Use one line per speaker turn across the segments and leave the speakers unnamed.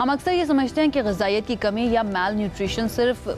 हम अक्सर ये समझते हैं कि ग़िज़ाइयत की कमी या मैल न्यूट्रिशन सिर्फ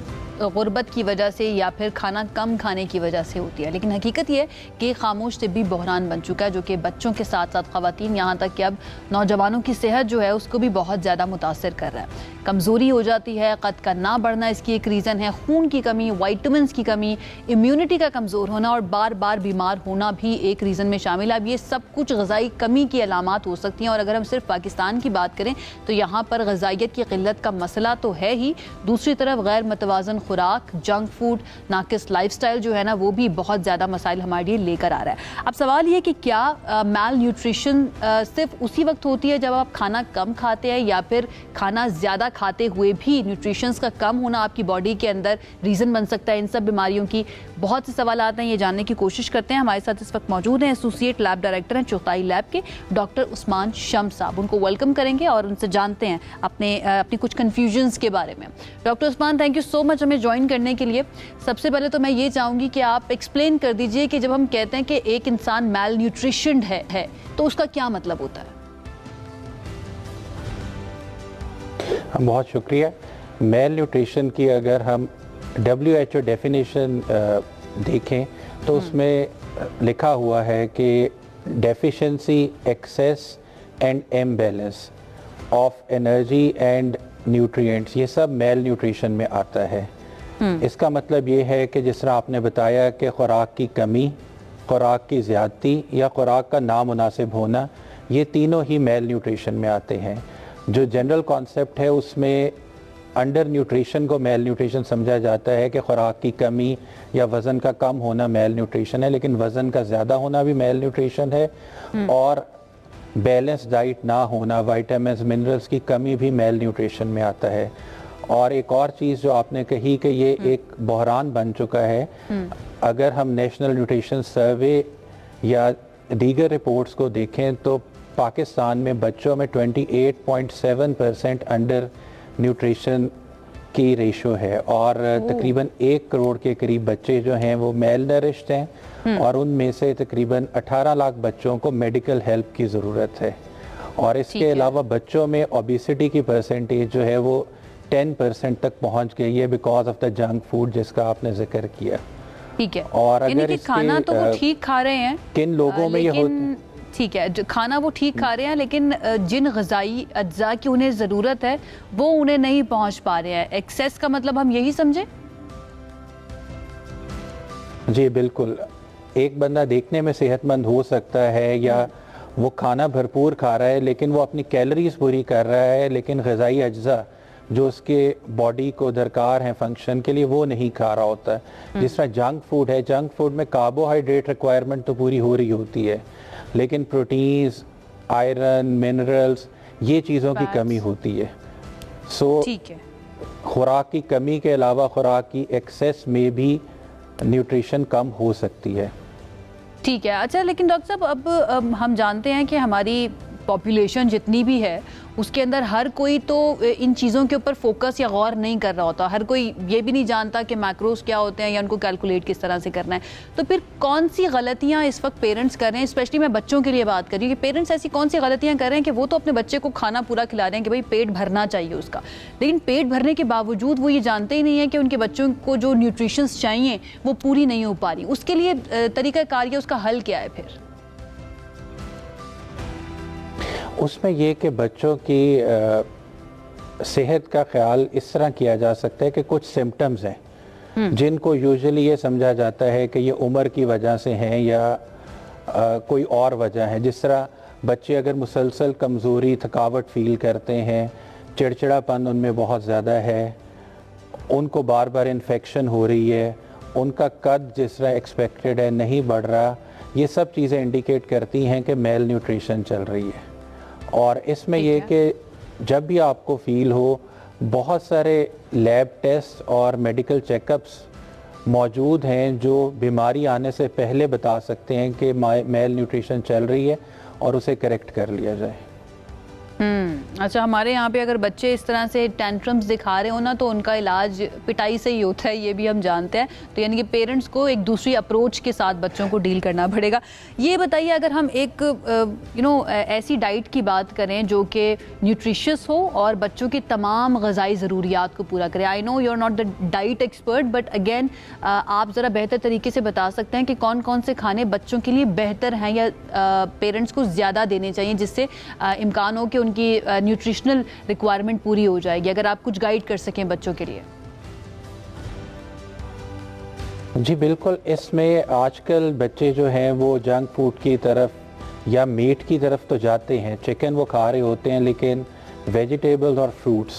गुर्बत की वजह से या फिर खाना कम खाने की वजह से होती है, लेकिन हकीकत ये कि खामोश तिब्बी बहरान बन चुका है जो कि बच्चों के साथ साथ ख़वातीन यहाँ तक कि अब नौजवानों की सेहत जो है उसको भी बहुत ज़्यादा मुतासर कर रहा है। कमज़ोरी हो जाती है, कद का ना बढ़ना इसकी एक रीज़न है, खून की कमी, वाइटमिन्स की कमी, इम्यूनिटी का कमज़ोर होना और बार बार बीमार होना भी एक रीज़न में शामिल है। अब ये सब कुछ ग़िज़ाई कमी की अलामात हो सकती हैं और अगर हम सिर्फ पाकिस्तान की बात करें तो यहाँ पर ग़िज़ाइयत की क़िल्लत का मसला तो है ही, दूसरी तरफ गैर मुतवाज़न खुराक, जंक फूड, नाकिस लाइफस्टाइल जो है ना वो भी बहुत ज़्यादा मसाइल हमारे लिए लेकर आ रहा है। अब सवाल ये कि क्या मैल न्यूट्रिशन सिर्फ उसी वक्त होती है जब आप खाना कम खाते हैं या फिर खाना ज़्यादा खाते हुए भी न्यूट्रिशंस का कम होना आपकी बॉडी के अंदर रीज़न बन सकता है इन सब बीमारियों की? बहुत से सवाल आते हैं, ये जानने की कोशिश करते हैं। हमारे साथ इस वक्त मौजूद हैं एसोसिएट लैब डायरेक्टर हैं चौथाई लैब के डॉक्टर उस्मान शम्स साहब। उनको वेलकम करेंगे और उनसे जानते हैं अपनी कुछ कन्फ्यूजन्स के बारे में। Doctor Usman, thank you so much हमें ज्वाइन करने के लिए। सबसे पहले तो मैं ये चाहूँगी कि आप एक्सप्लेन कर दीजिए कि जब हम कहते हैं कि एक इंसान मैल न्यूट्रिशन्ड है तो उसका क्या मतलब होता है?
बहुत शुक्रिया। मैल न्यूट्रिशन की अगर हम WHO डेफिनेशन देखें तो उसमें लिखा हुआ है कि deficiency, excess and imbalance of energy and nutrients, ये सब मैल न्यूट्रिशन में आता है। इसका मतलब ये है कि जिस तरह आपने बताया कि खुराक की कमी, खुराक की ज़्यादती या खुराक का नामुनासिब होना, ये तीनों ही मैल न्यूट्रिशन में आते हैं। जो जनरल कॉन्सेप्ट है उसमें अंडर न्यूट्रिशन को मैल न्यूट्रिशन समझा जाता है कि खुराक की कमी या वज़न का कम होना मैल न्यूट्रिशन है, लेकिन वज़न का ज़्यादा होना भी मैल न्यूट्रिशन है और बैलेंस डाइट ना होना, विटामिन्स, मिनरल्स की कमी भी मैल न्यूट्रिशन में आता है। और एक और चीज़ जो आपने कही कि ये एक बहरान बन चुका है, अगर हम नेशनल न्यूट्रिशन सर्वे या दीगर रिपोर्ट्स को देखें तो पाकिस्तान में बच्चों में 28.7% अंडर न्यूट्रिशन की रेशो है और तकरीबन 1 करोड़ के करीब बच्चे जो हैं वो मेल नरिश्ड हैं और उनमें से तकरीबन 18 लाख बच्चों को मेडिकल हेल्प की ज़रूरत है। और इसके अलावा बच्चों में ओबेसिटी की परसेंटेज जो है वो 10% तक पहुंच गई है because of the junk food जिसका आपने जिक्र किया।
ठीक है,
और अगर
खाना तो वो ठीक खा रहे हैं,
किन लोगों में ये होता,
ठीक है, खाना वो ठीक खा रहे हैं लेकिन जिन ग़िज़ाई अज्जा की उन्हें ज़रूरत है वो उन्हें नहीं पहुंच पा रहे हैं। एक्सेस का मतलब हम यही समझें?
जी बिल्कुल। एक बंदा देखने में सेहतमंद हो सकता है या वो खाना भरपूर खा रहा है लेकिन वो अपनी कैलोरीज पूरी कर रहा है, लेकिन ग़िज़ाई अज्जा जो उसके बॉडी को दरकार हैं फंक्शन के लिए वो नहीं खा रहा होता है। जिस तरह जंक फूड है, जंक फूड में कार्बोहाइड्रेट रिक्वायरमेंट तो पूरी हो रही होती है लेकिन प्रोटीन्स, आयरन, मिनरल्स, ये चीज़ों की कमी होती है।
ठीक है,
खुराक की कमी के अलावा खुराक की एक्सेस में भी न्यूट्रिशन कम हो सकती है।
ठीक है। अच्छा, लेकिन डॉक्टर साहब अब हम जानते हैं कि हमारी पॉपुलेशन जितनी भी है उसके अंदर हर कोई तो इन चीज़ों के ऊपर फोकस या गौर नहीं कर रहा होता, हर कोई ये भी नहीं जानता कि मैक्रोस क्या होते हैं या उनको कैलकुलेट किस तरह से करना है। तो फिर कौन सी गलतियां इस वक्त पेरेंट्स कर रहे हैं, स्पेशली मैं बच्चों के लिए बात कर रही हूँ कि पेरेंट्स ऐसी कौन सी गलतियां कर रहे हैं कि वो तो अपने बच्चे को खाना पूरा खिला रहे हैं कि भाई पेट भरना चाहिए उसका, लेकिन पेट भरने के बावजूद वो ये जानते ही नहीं है कि उनके बच्चों को जो न्यूट्रिशंस चाहिए वो पूरी नहीं हो पा रही। उसके लिए तरीक़ाकार या उसका हल क्या है फिर?
उसमें ये कि बच्चों की सेहत का ख्याल इस तरह किया जा सकता है कि कुछ सिम्टम्स हैं जिनको यूजुअली ये समझा जाता है कि ये उम्र की वजह से हैं या कोई और वजह है। जिस तरह बच्चे अगर मुसलसल कमज़ोरी, थकावट फील करते हैं, चिड़चिड़ापन उनमें बहुत ज़्यादा है, उनको बार बार इन्फेक्शन हो रही है, उनका कद जिस तरह एक्सपेक्टेड है नहीं बढ़ रहा, ये सब चीज़ें इंडिकेट करती हैं कि मेल न्यूट्रिशन चल रही है। और इसमें ये कि जब भी आपको फील हो, बहुत सारे लैब टेस्ट और मेडिकल चेकअप्स मौजूद हैं जो बीमारी आने से पहले बता सकते हैं कि मेल न्यूट्रिशन चल रही है और उसे करेक्ट कर लिया जाए।
अच्छा, हमारे यहाँ पे अगर बच्चे इस तरह से टेंट्रम्स दिखा रहे हो ना, तो उनका इलाज पिटाई से ही होता है, ये भी हम जानते हैं। तो यानी कि पेरेंट्स को एक दूसरी अप्रोच के साथ बच्चों को डील करना पड़ेगा। ये बताइए, अगर हम एक ऐसी डाइट की बात करें जो कि न्यूट्रिशियस हो और बच्चों की तमाम ग़िज़ाई ज़रूरियात को पूरा करे। I know you are not the diet expert, but again आप ज़रा बेहतर तरीके से बता सकते हैं कि कौन कौन से खाने बच्चों के लिए बेहतर हैं या पेरेंट्स को ज़्यादा देने चाहिए, जिससे इम्कान हो कि उनकी न्यूट्रिशनल रिक्वायरमेंट पूरी हो जाएगी। अगर आप कुछ गाइड कर सकें बच्चों के लिए।
जी बिल्कुल, इसमें आजकल बच्चे जो हैं वो जंक फूड की तरफ या मीट की तरफ तो जाते हैं, चिकन वो खा रहे होते हैं, लेकिन वेजिटेबल्स और फ्रूट्स,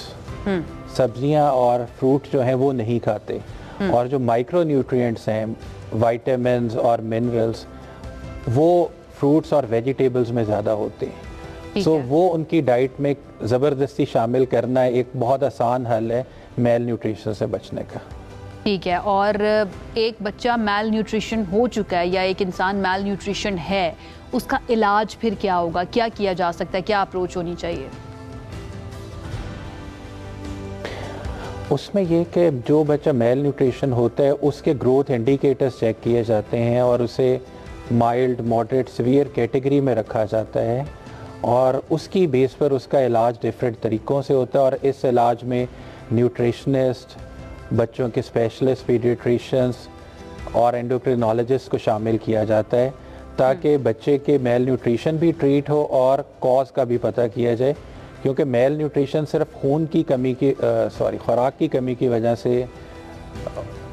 सब्जियां और फ्रूट जो हैं वो नहीं खाते। और जो माइक्रो न्यूट्रिएंट्स हैं, विटामिन्स और मिनरल्स, वो फ्रूट्स और वेजिटेबल्स में ज़्यादा होते हैं। सो वो उनकी डाइट में ज़बरदस्ती शामिल करना एक बहुत आसान हल है मेल न्यूट्रिशन से बचने का।
ठीक है, और एक बच्चा मेल न्यूट्रिशन हो चुका है या एक इंसान मेल न्यूट्रिशन है, उसका इलाज फिर क्या होगा, क्या किया जा सकता है, क्या अप्रोच होनी चाहिए?
उसमें ये कि जो बच्चा मेल न्यूट्रिशन होता है उसके ग्रोथ इंडिकेटर्स चेक किए जाते हैं और उसे माइल्ड, मॉडरेट, सीवियर कैटेगरी में रखा जाता है और उसकी बेस पर उसका इलाज डिफरेंट तरीक़ों से होता है। और इस इलाज में न्यूट्रिशनिस्ट, बच्चों के स्पेशलिस्ट, पीडियाट्रिशियंस और एंडोक्रिनोलॉजिस्ट को शामिल किया जाता है, ताकि बच्चे के मेल न्यूट्रिशन भी ट्रीट हो और कॉज का भी पता किया जाए। क्योंकि मेल न्यूट्रिशन सिर्फ खून की कमी की खुराक की कमी की वजह से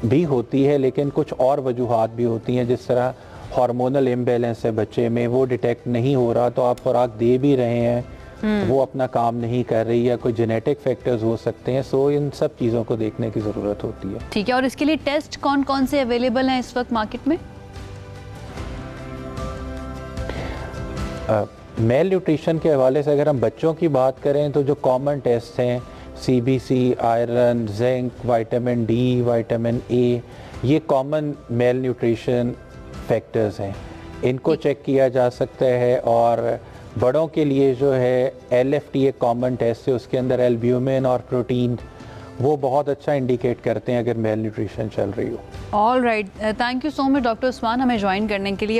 भी होती है, लेकिन कुछ और वजूहात भी होती हैं, जिस तरह हार्मोनल इम्बैलेंस है बच्चे में, वो डिटेक्ट नहीं हो रहा, तो आप खुराक दे भी रहे हैं, वो अपना काम नहीं कर रही, या कोई जेनेटिक फैक्टर्स हो सकते हैं। सो इन सब चीज़ों को देखने की ज़रूरत होती है।
ठीक है, और इसके लिए टेस्ट कौन कौन से अवेलेबल हैं इस वक्त मार्केट में?
मेल न्यूट्रिशन के हवाले से अगर हम बच्चों की बात करें तो जो कॉमन टेस्ट हैं, CBC, iron, zinc, vitamin D, vitamin A, ये कॉमन मेल न्यूट्रिशन फैक्टर्स हैं, इनको चेक किया जा सकता है। और बड़ों के लिए जो है LFT एक कॉमन टेस्ट है, उसके अंदर एल्ब्यूमिन और प्रोटीन, वो बहुत अच्छा इंडिकेट करते हैं अगर मेल न्यूट्रिशन चल रही हो।
All right, thank you so much doctor Usman हमें ज्वाइन करने के लिए।